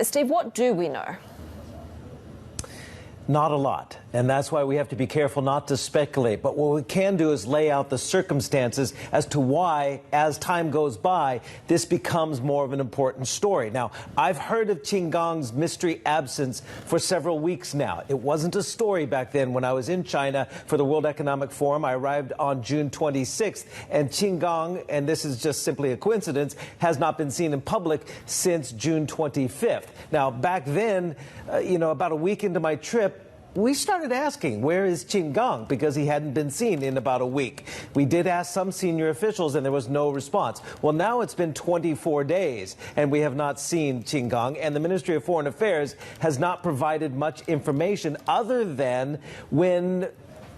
Steve, what do we know? Not a lot, and that's why we have to be careful not to speculate. But what we can do is lay out the circumstances as to why, as time goes by, this becomes more of an important story. Now, I've heard of Qin Gang's mystery absence for several weeks now. It wasn't a story back then when I was in China for the World Economic Forum. I arrived on June 26th, and Qin Gang, and this is just simply a coincidence, has not been seen in public since June 25th. Now, back then, about a week into my trip, we started asking, where is Qin Gang? Because he hadn't been seen in about a week. We did ask some senior officials, and there was no response. Well, now it's been 24 days, and we have not seen Qin Gang, and the Ministry of Foreign Affairs has not provided much information other than when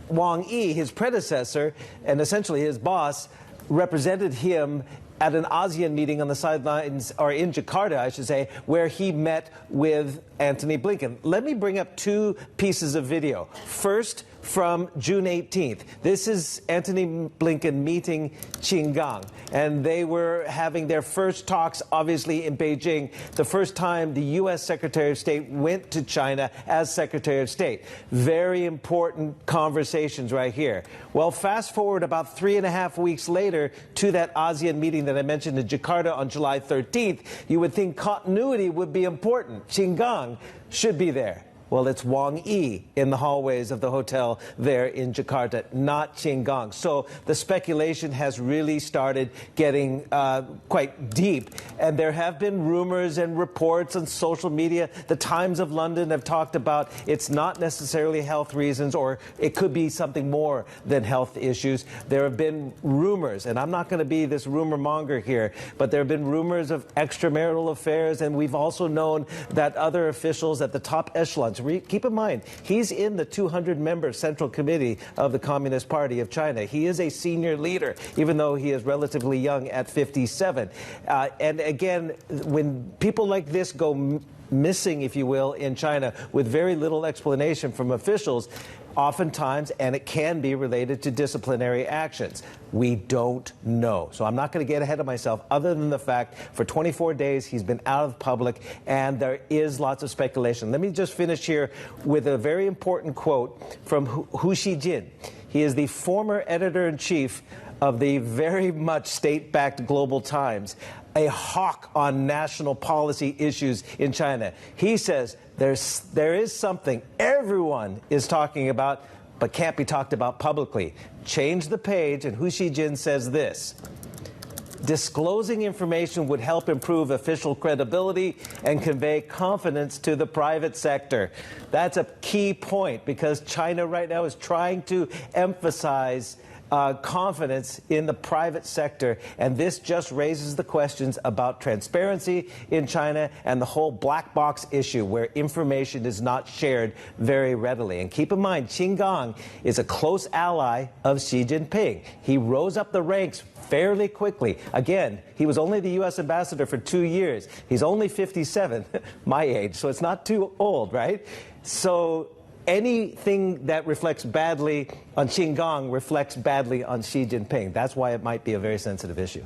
Wang Yi, his predecessor, and essentially his boss, represented him at an ASEAN meeting on the sidelines, or in Jakarta, I should say, where he met with Antony Blinken. Let me bring up two pieces of video. First, from June 18th. This is Antony Blinken meeting Qin Gang, and they were having their first talks, obviously, in Beijing, the first time the U.S. Secretary of State went to China as Secretary of State. Very important conversations right here. Well, fast forward about 3.5 weeks later to that ASEAN meeting that I mentioned in Jakarta on July 13th, you would think continuity would be important. Qin Gang should be there. Well, it's Wang Yi in the hallways of the hotel there in Jakarta, not Qin Gang. So the speculation has really started getting quite deep. And there have been rumors and reports on social media. The Times of London have talked about it's not necessarily health reasons, or it could be something more than health issues. There have been rumors, and I'm not going to be this rumor monger here, but there have been rumors of extramarital affairs. And we've also known that other officials at the top echelons, keep in mind, he's in the 200-member Central Committee of the Communist Party of China. He is a senior leader, even though he is relatively young at 57. And again, when people like this go missing, if you will, in China with very little explanation from officials, oftentimes, and it can be related to disciplinary actions. We don't know. So I'm not going to get ahead of myself, other than the fact for 24 days he's been out of public, and there is lots of speculation. Let me just finish here with a very important quote from Hu Xijin. He is the former editor-in-chief of the very much state-backed Global Times, a hawk on national policy issues in China. He says there is something everyone is talking about but can't be talked about publicly. Change the page, and Hu Xijin says this: disclosing information would help improve official credibility and convey confidence to the private sector. That's a key point, because China right now is trying to emphasize confidence in the private sector, and this just raises the questions about transparency in China and the whole black box issue where information is not shared very readily. And keep in mind, Qin Gang is a close ally of Xi Jinping. He rose up the ranks fairly quickly. Again, he was only the U.S. ambassador for 2 years. He's only 57, my age, so it's not too old, right? So anything that reflects badly on Qin Gang reflects badly on Xi Jinping. That's why it might be a very sensitive issue.